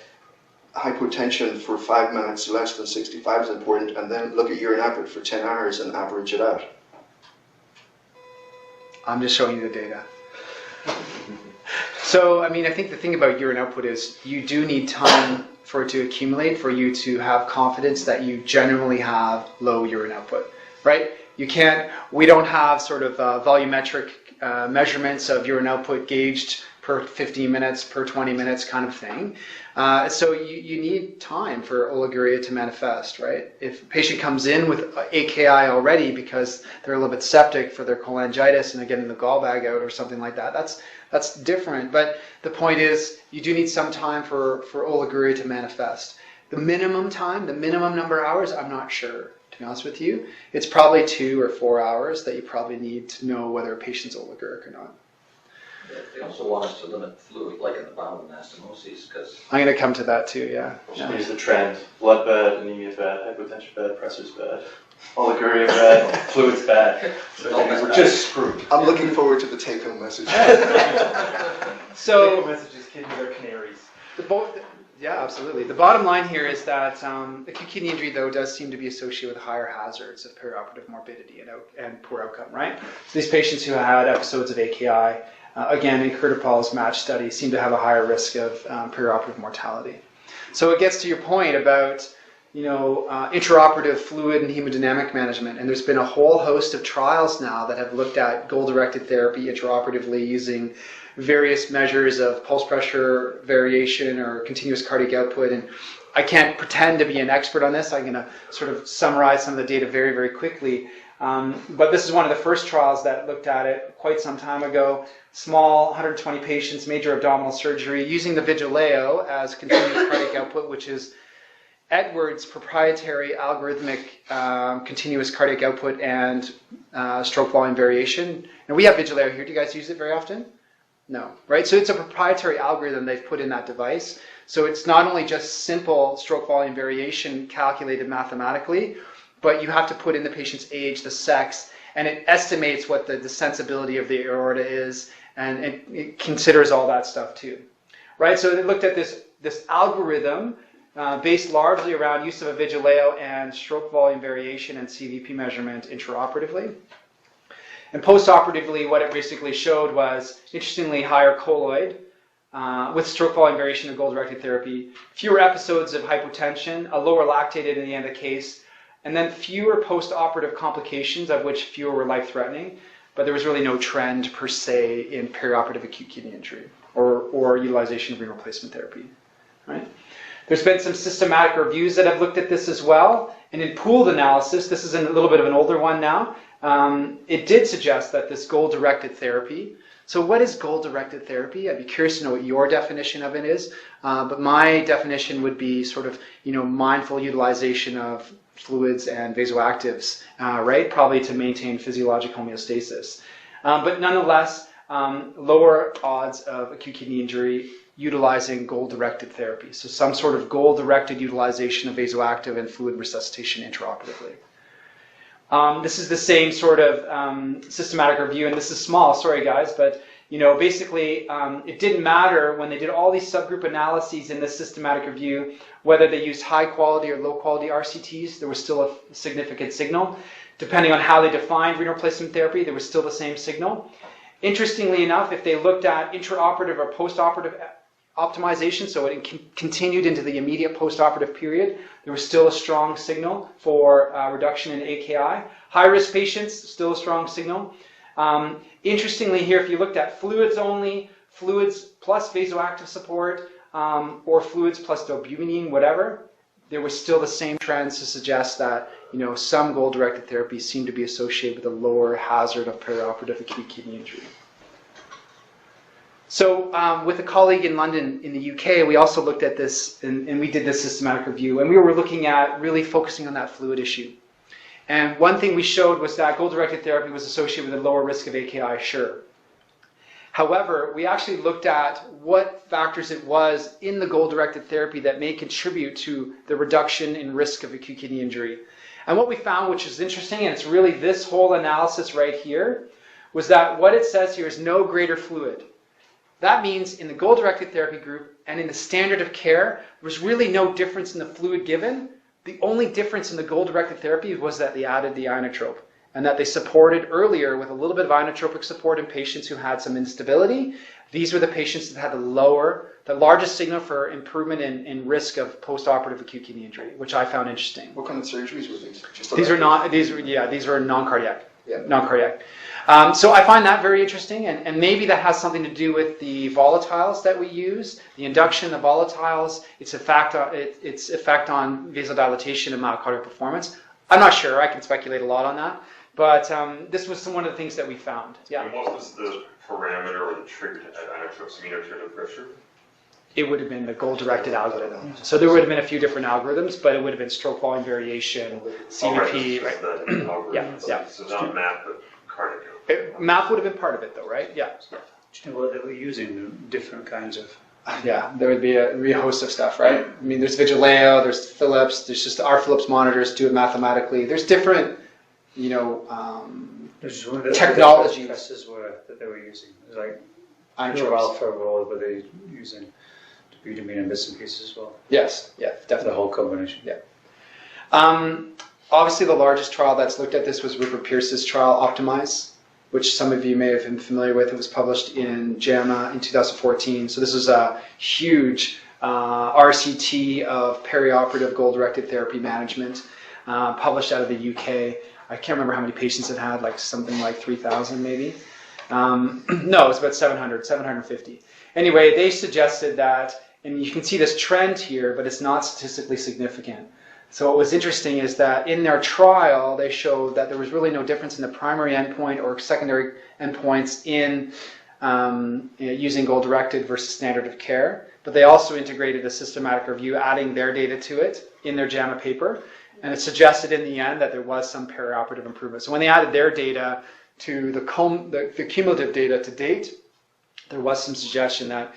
hypotension for 5 minutes less than 65 is important, and then look at urine output for 10 hours and average it out? I'm just showing you the data. So, I mean, I think the thing about urine output is you do need time for it to accumulate for you to have confidence that you generally have low urine output, right? We don't have sort of volumetric measurements of urine output gauged per 15 minutes, per 20 minutes kind of thing. So you need time for oliguria to manifest, right? If a patient comes in with AKI already because they're a little bit septic for their cholangitis and they're getting the gallbag out or something like that, that's different. But the point is, you do need some time for oliguria to manifest. The minimum time, the minimum number of hours, I'm not sure, to be honest with you. It's probably 2 or 4 hours that you probably need to know whether a patient's oliguric or not. They also want us to limit fluid, like in the bowel anastomoses, because... I'm going to come to that too, yeah. Here's the trend. Blood bad, anemia bad, hypotension bad, pressures bad, oliguria bad, fluids bad. So we're just screwed. I'm looking forward to the take-home message. So, take-home messages, kidneys are canaries. Yeah, absolutely. The bottom line here is that acute kidney injury, though, does seem to be associated with higher hazards of perioperative morbidity and poor outcome, right? So these patients who had episodes of AKI, again, in Curtis-Paul's match study, seem to have a higher risk of perioperative mortality. So it gets to your point about, intraoperative fluid and hemodynamic management, and there's been a whole host of trials now that have looked at goal-directed therapy intraoperatively using various measures of pulse pressure variation or continuous cardiac output. And I can't pretend to be an expert on this. I'm going to sort of summarize some of the data very, very quickly. But this is one of the first trials that looked at it quite some time ago. Small, 120 patients, major abdominal surgery, using the Vigileo as continuous cardiac output, which is Edwards' proprietary algorithmic continuous cardiac output and stroke volume variation. And we have Vigileo here. Do you guys use it very often? No, right? So it's a proprietary algorithm they've put in that device. So it's not only just simple stroke volume variation calculated mathematically, but you have to put in the patient's age, the sex, and it estimates what the sensibility of the aorta is, and it considers all that stuff too, right? So they looked at this algorithm based largely around use of a Vigileo and stroke volume variation and CVP measurement intraoperatively. And post-operatively, what it basically showed was, interestingly, higher colloid, with stroke volume variation of goal-directed therapy, fewer episodes of hypotension, a lower lactated in the end of the case, and then fewer post-operative complications, of which fewer were life-threatening, but there was really no trend per se in perioperative acute kidney injury or utilization of renal replacement therapy. Right? There's been some systematic reviews that have looked at this as well, and in pooled analysis, this is a little bit of an older one now, it did suggest that this goal-directed therapy. So what is goal-directed therapy? I'd be curious to know what your definition of it is, but my definition would be sort of, mindful utilization of fluids and vasoactives, right? Probably to maintain physiologic homeostasis. But nonetheless, lower odds of acute kidney injury utilizing goal-directed therapy. So some sort of goal-directed utilization of vasoactive and fluid resuscitation intraoperatively. This is the same sort of systematic review, and this is small, sorry guys, but basically it didn't matter when they did all these subgroup analyses in this systematic review, whether they used high quality or low quality RCTs, there was still a significant signal. Depending on how they defined renal replacement therapy, there was still the same signal. Interestingly enough, if they looked at intraoperative or postoperative optimization, so it continued into the immediate postoperative period, there was still a strong signal for reduction in AKI. High-risk patients, still a strong signal. Interestingly here, if you looked at fluids only, fluids plus vasoactive support, or fluids plus dobutamine, whatever, there was still the same trends to suggest that some goal-directed therapies seem to be associated with a lower hazard of perioperative acute kidney injury. So with a colleague in London in the UK, we also looked at this, and we did this systematic review, and we were looking at really focusing on that fluid issue. And one thing we showed was that goal-directed therapy was associated with a lower risk of AKI, sure. However, we actually looked at what factors it was in the goal-directed therapy that may contribute to the reduction in risk of acute kidney injury. And what we found, which is interesting, and it's really this whole analysis right here, was that what it says here is no greater fluid. That means in the goal-directed therapy group and in the standard of care, there was really no difference in the fluid given. The only difference in the goal-directed therapy was that they added the inotrope and that they supported earlier with a little bit of inotropic support in patients who had some instability. These were the patients that had the largest signal for improvement in risk of post-operative acute kidney injury, which I found interesting. What kind of surgeries were these? These were non-cardiac. Yeah. Non-cardiac. So I find that very interesting, and maybe that has something to do with the volatiles that we use, the induction of volatiles, its effect on vasodilatation and myocardial performance. I'm not sure, I can speculate a lot on that, but this was one of the things that we found. Yeah. And what was the parameter or the trigger to add inotropes, aminotropic pressure? It would have been the goal-directed algorithm. So there would have been a few different algorithms, but it would have been stroke volume variation, CVP, right? Yeah. So not MAP, but cardiac. MAP would have been part of it, though, right? Yeah. Do you know what they were using? Different kinds of. Yeah, there would be a host of stuff, right? I mean, there's Vigileo, there's Philips, there's just our Philips monitors do it mathematically. There's different, technologies. That they were using. It was like Inotrope alpha roll, but they using dobutamine and bits and pieces as well. Yes, yeah, definitely. The whole combination. Yeah. Obviously, the largest trial that's looked at this was Rupert Pierce's trial, Optimize, which some of you may have been familiar with. It was published in JAMA in 2014. So this is a huge RCT of perioperative goal-directed therapy management, published out of the UK. I can't remember how many patients it had, like something like 3,000 maybe. No, it was about 750. Anyway, they suggested that, and you can see this trend here, but it's not statistically significant. So what was interesting is that in their trial, they showed that there was really no difference in the primary endpoint or secondary endpoints in using goal-directed versus standard of care. But they also integrated a systematic review, adding their data to it in their JAMA paper. And it suggested in the end that there was some perioperative improvement. So when they added their data to the cumulative data to date, there was some suggestion that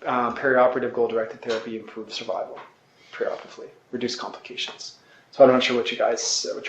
perioperative goal-directed therapy improved survival perioperatively, reduced complications. So I'm not sure what your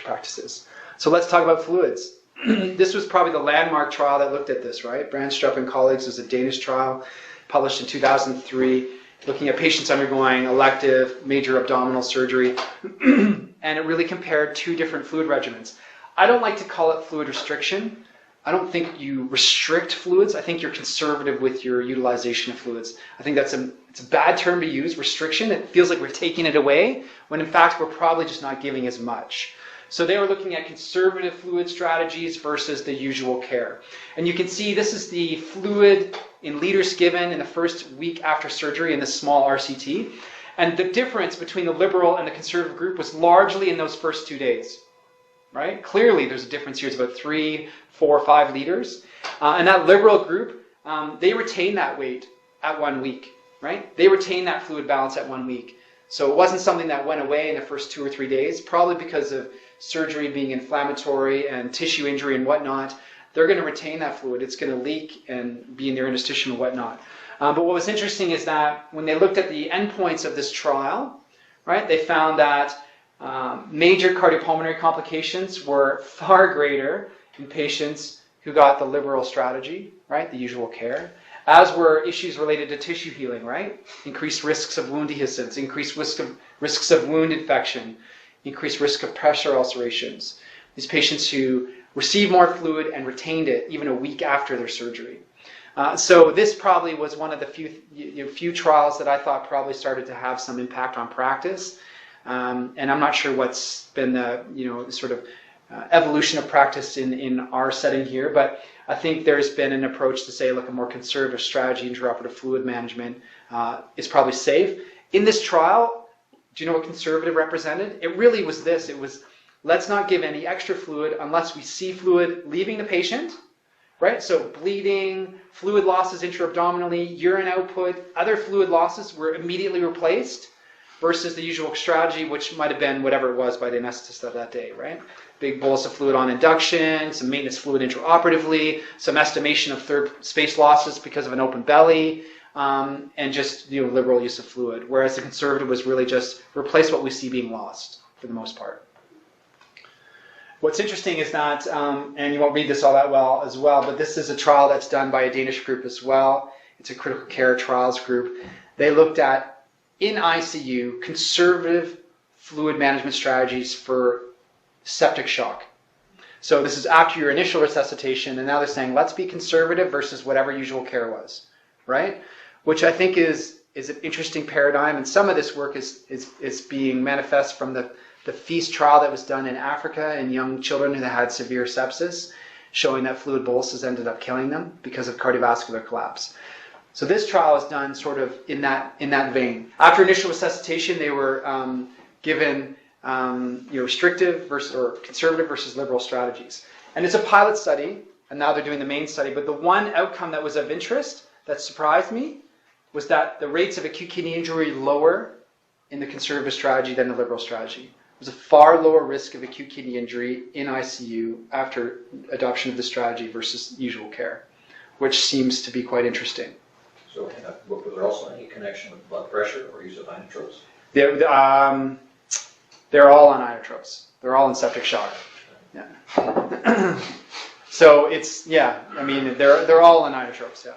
practice is. So let's talk about fluids. This was probably the landmark trial that looked at this, right? Brandstrup and colleagues was a Danish trial published in 2003, looking at patients undergoing elective major abdominal surgery, and it really compared two different fluid regimens. I don't like to call it fluid restriction. I don't think you restrict fluids. I think you're conservative with your utilization of fluids. I think it's a bad term to use, restriction. It feels like we're taking it away, when in fact we're probably just not giving as much. So they were looking at conservative fluid strategies versus the usual care. And you can see this is the fluid in liters given in the first week after surgery in this small RCT. And the difference between the liberal and the conservative group was largely in those first 2 days. Right? Clearly there's a difference here. It's about 3, 4, 5 liters. And that liberal group, they retain that weight at 1 week. Right? They retain that fluid balance at 1 week. So it wasn't something that went away in the first 2 or 3 days, probably because of surgery being inflammatory and tissue injury and whatnot. They're going to retain that fluid. It's going to leak and be in their interstitium and whatnot. But what was interesting is that when they looked at the endpoints of this trial, right, they found that major cardiopulmonary complications were far greater in patients who got the liberal strategy, right, the usual care, as were issues related to tissue healing, right? Increased risks of wound dehiscence, increased risks of wound infection, increased risk of pressure ulcerations. These patients who received more fluid and retained it even a week after their surgery. So this probably was one of the few trials that I thought probably started to have some impact on practice. And I'm not sure what's been the sort of evolution of practice in our setting here, but I think there's been an approach to say, look, a more conservative strategy, intraoperative fluid management is probably safe. In this trial, do you know what conservative represented? It really was this. It was, let's not give any extra fluid unless we see fluid leaving the patient, right? So bleeding, fluid losses intra-abdominally, urine output, other fluid losses were immediately replaced versus the usual strategy, which might have been whatever it was by the anesthetist of that day, right? Big bolus of fluid on induction, some maintenance fluid intraoperatively, some estimation of third space losses because of an open belly, and just liberal use of fluid. Whereas the conservative was really just replace what we see being lost for the most part. What's interesting is that, and you won't read this all that well as well, but this is a trial that's done by a Danish group as well. It's a critical care trials group. They looked at, in ICU, conservative fluid management strategies for septic shock. So this is after your initial resuscitation, and now they're saying, let's be conservative versus whatever usual care was, right? Which I think is an interesting paradigm, and some of this work is being manifest from the FEAST trial that was done in Africa in young children who had severe sepsis, showing that fluid boluses ended up killing them because of cardiovascular collapse. So this trial is done sort of in that vein. After initial resuscitation, they were given restrictive versus or conservative versus liberal strategies. And it's a pilot study, and now they're doing the main study. But the one outcome that was of interest that surprised me was that the rates of acute kidney injury lower in the conservative strategy than the liberal strategy. There's a far lower risk of acute kidney injury in ICU after adoption of the strategy versus usual care, which seems to be quite interesting. So was there also any connection with blood pressure or use of inotropes? They're all on inotropes. They're all in septic shock. Yeah. So it's, they're all on inotropes, yeah.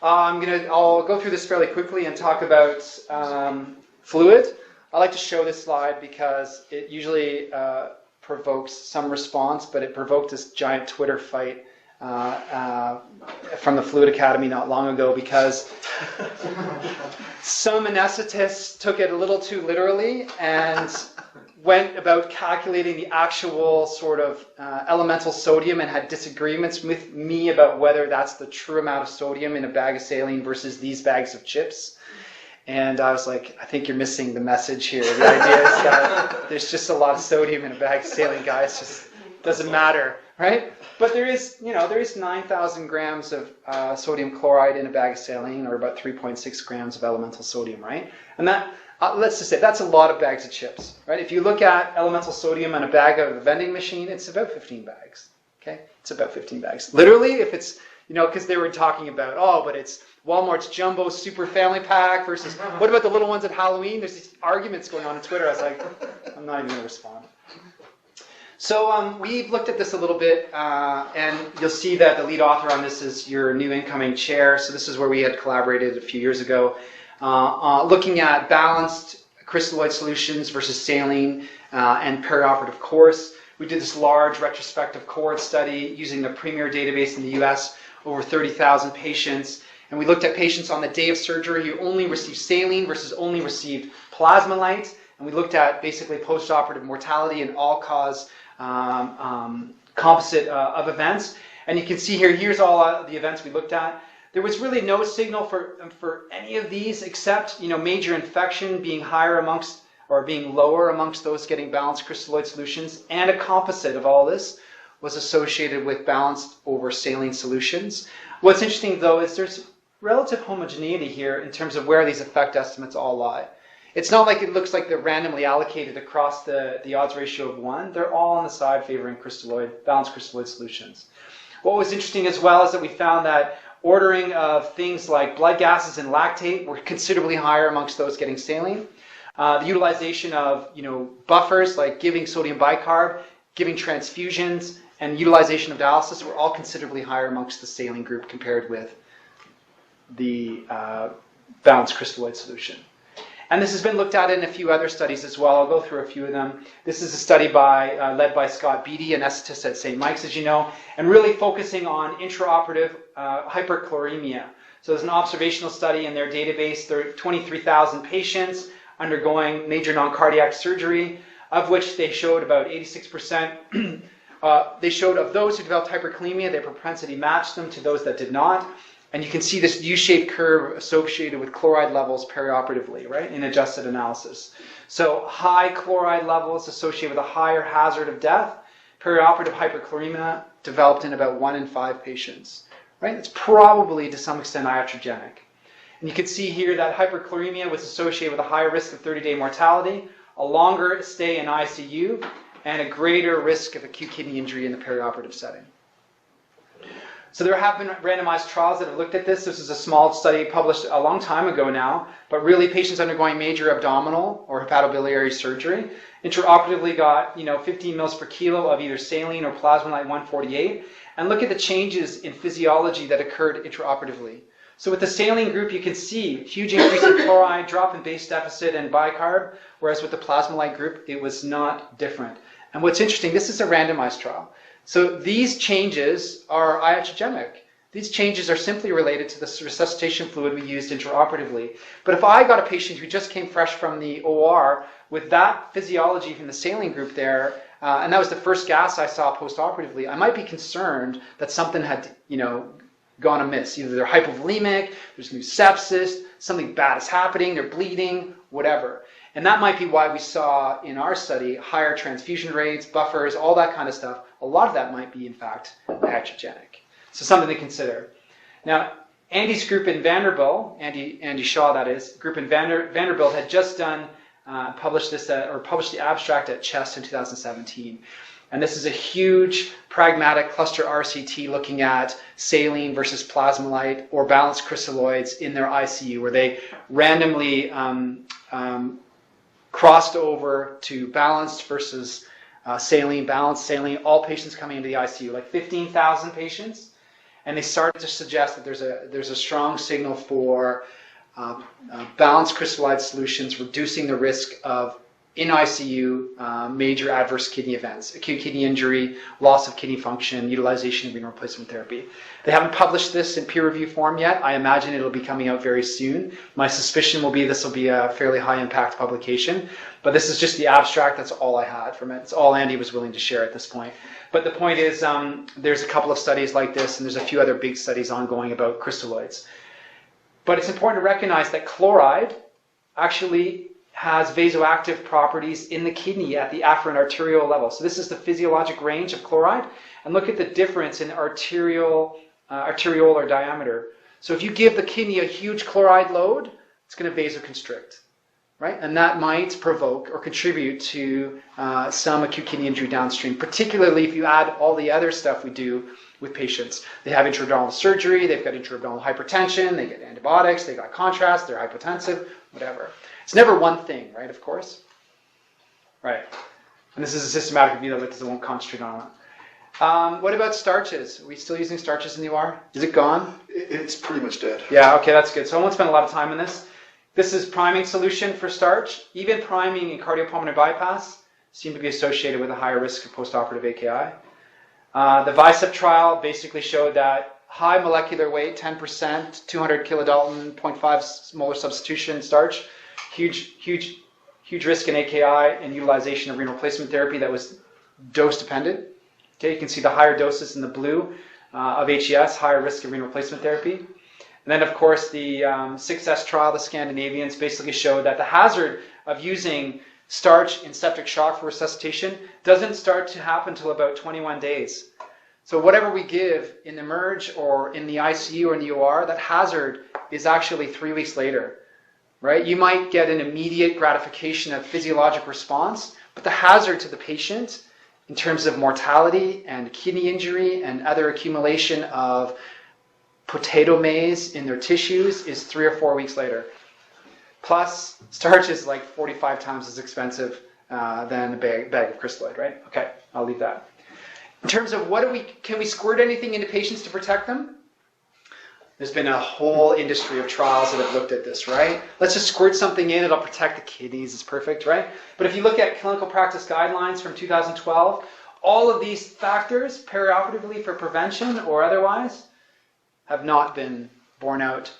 I'll go through this fairly quickly and talk about fluid. I like to show this slide because it usually provokes some response, but it provoked this giant Twitter fight from the Fluid Academy not long ago because some anesthetists took it a little too literally and went about calculating the actual sort of elemental sodium and had disagreements with me about whether that's the true amount of sodium in a bag of saline versus these bags of chips. And I was like, I think you're missing the message here. The idea is that there's just a lot of sodium in a bag of saline, guys. Just doesn't matter, right? But there is 9,000 grams of sodium chloride in a bag of saline, or about 3.6 grams of elemental sodium, right? And that, let's just say, that's a lot of bags of chips, right? If you look at elemental sodium on a bag of a vending machine, it's about 15 bags, okay? It's about 15 bags. Literally, if it's, because they were talking about, but it's Walmart's Jumbo Super Family Pack versus, what about the little ones at Halloween? There's these arguments going on Twitter. I was like, I'm not even going to respond. So we've looked at this a little bit, and you'll see that the lead author on this is your new incoming chair. So this is where we had collaborated a few years ago, looking at balanced crystalloid solutions versus saline and perioperative course. We did this large retrospective cohort study using the premier database in the US, over 30,000 patients. And we looked at patients on the day of surgery who only received saline versus only received plasma light. And we looked at basically post-operative mortality and all-cause composite of events. And you can see here, here's all the events we looked at. There was really no signal for any of these except, major infection being higher amongst or being lower amongst those getting balanced crystalloid solutions, and a composite of all this was associated with balanced over saline solutions. What's interesting though is there's relative homogeneity here in terms of where these effect estimates all lie. It's not like it looks like they're randomly allocated across the odds ratio of 1. They're all on the side favoring balanced crystalloid solutions. What was interesting as well is that we found that ordering of things like blood gases and lactate were considerably higher amongst those getting saline. The utilization of buffers like giving sodium bicarb, giving transfusions, and utilization of dialysis were all considerably higher amongst the saline group compared with the balanced crystalloid solution. And this has been looked at in a few other studies as well. I'll go through a few of them. This is a study led by Scott Beattie, an anesthetist at St. Mike's, as you know, and really focusing on intraoperative hyperchloremia. So there's an observational study in their database. There are 23,000 patients undergoing major non-cardiac surgery, of which they showed about 86%. They showed of those who developed hyperkalemia, their propensity matched them to those that did not. And you can see this U-shaped curve associated with chloride levels perioperatively, right, in adjusted analysis. So high chloride levels associated with a higher hazard of death. Perioperative hyperchloremia developed in about 1 in 5 patients, right? It's probably to some extent iatrogenic. And you can see here that hyperchloremia was associated with a higher risk of 30-day mortality, a longer stay in ICU, and a greater risk of acute kidney injury in the perioperative setting. So there have been randomized trials that have looked at this. This is a small study published a long time ago now, but really patients undergoing major abdominal or hepatobiliary surgery intraoperatively got 15 mils per kilo of either saline or plasma light 148, and look at the changes in physiology that occurred intraoperatively. So with the saline group, you can see huge increase in chloride, drop in base deficit and bicarb, whereas with the plasma light group, it was not different. And what's interesting, this is a randomized trial. So these changes are iatrogenic. These changes are simply related to the resuscitation fluid we used intraoperatively. But if I got a patient who just came fresh from the OR with that physiology from the saline group there, and that was the first gas I saw postoperatively, I might be concerned that something had, gone amiss. Either they're hypovolemic, there's new sepsis, something bad is happening, they're bleeding, whatever. And that might be why we saw in our study higher transfusion rates, buffers, all that kind of stuff. A lot of that might be, in fact, iatrogenic. So something to consider. Now, Andy's group in Vanderbilt, Andy Shaw, that is, group in Vanderbilt had just published the abstract at CHEST in 2017. And this is a huge pragmatic cluster RCT looking at saline versus plasma light or balanced crystalloids in their ICU, where they randomly crossed over to balanced versus saline, balanced saline, all patients coming into the ICU, like 15,000 patients. And they started to suggest that there's a strong signal for balanced crystalloid solutions reducing the risk of in ICU major adverse kidney events, acute kidney injury, loss of kidney function, utilization of renal replacement therapy. They haven't published this in peer review form yet. I imagine it'll be coming out very soon. My suspicion will be this will be a fairly high impact publication, but this is just the abstract. That's all I had from it. It's all Andy was willing to share at this point. But the point is there's a couple of studies like this, and there's a few other big studies ongoing about crystalloids. But it's important to recognize that chloride actually has vasoactive properties in the kidney at the afferent arterial level. So this is the physiologic range of chloride. And look at the difference in arteriolar diameter. So if you give the kidney a huge chloride load, it's going to vasoconstrict, right? And that might provoke or contribute to some acute kidney injury downstream, particularly if you add all the other stuff we do with patients. They have intra-abdominal surgery, they've got intra-abdominal hypertension, they get antibiotics, they got contrast, they're hypotensive, whatever. It's never one thing, right, of course? Right. And this is a systematic review of it, because I won't concentrate on it. What about starches? Are we still using starches in the OR? Is it gone? It's pretty much dead. Yeah, okay, that's good. So I won't spend a lot of time on this. This is priming solution for starch. Even priming in cardiopulmonary bypass seem to be associated with a higher risk of postoperative AKI. The VICEP trial basically showed that high molecular weight, 10%, 200 kilodalton, 0.5 molar substitution starch, huge risk in AKI and utilization of renal replacement therapy that was dose dependent. Okay, you can see the higher doses in the blue of HES, higher risk of renal replacement therapy. And then, of course, the 6S trial, the Scandinavians, basically showed that the hazard of using starch in septic shock for resuscitation doesn't start to happen until about 21 days. So whatever we give in the MERGE or in the ICU or in the OR, that hazard is actually 3 weeks later, right? You might get an immediate gratification of physiologic response, but the hazard to the patient in terms of mortality and kidney injury and other accumulation of potato maize in their tissues is 3 or 4 weeks later. Plus, starch is like 45 times as expensive than a bag of crystalloid, right? Okay, I'll leave that. In terms of can we squirt anything into patients to protect them? There's been a whole industry of trials that have looked at this, right? Let's just squirt something in, it'll protect the kidneys, it's perfect, right? But if you look at clinical practice guidelines from 2012, all of these factors, perioperatively for prevention or otherwise, have not been borne out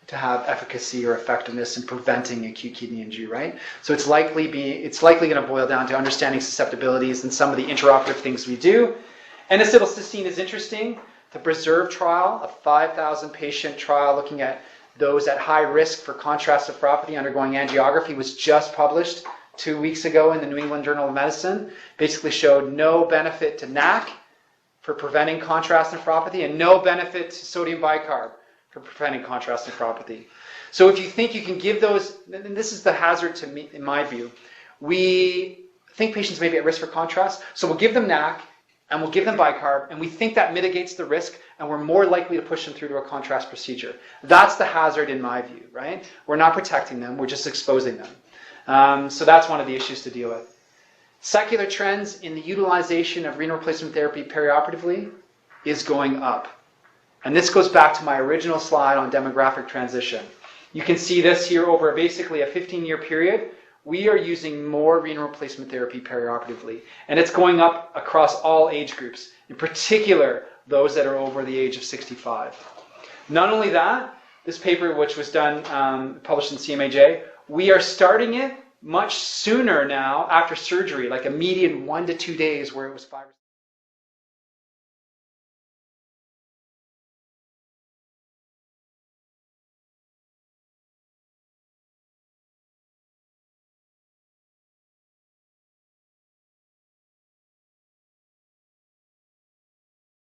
to have efficacy or effectiveness in preventing acute kidney injury, right? So it's likely going to boil down to understanding susceptibilities and some of the intraoperative things we do. N-acetylcysteine is interesting. The PRESERVE trial, a 5,000 patient trial looking at those at high risk for contrast nephropathy undergoing angiography, was just published 2 weeks ago in the New England Journal of Medicine. Basically showed no benefit to NAC for preventing contrast nephropathy and no benefit to sodium bicarb for preventing contrast nephropathy. So if you think you can give those, and this is the hazard to me, in my view, we think patients may be at risk for contrast, so we'll give them NAC and we'll give them bicarb, and we think that mitigates the risk, and we're more likely to push them through to a contrast procedure. That's the hazard in my view, right? We're not protecting them, we're just exposing them. So that's one of the issues to deal with. Secular trends in the utilization of renal replacement therapy perioperatively is going up. And this goes back to my original slide on demographic transition. You can see this here over basically a 15-year period. We are using more renal replacement therapy perioperatively. And it's going up across all age groups, in particular those that are over the age of 65. Not only that, this paper, which was done, published in CMAJ, we are starting it much sooner now after surgery, like a median 1 to 2 days where it was 5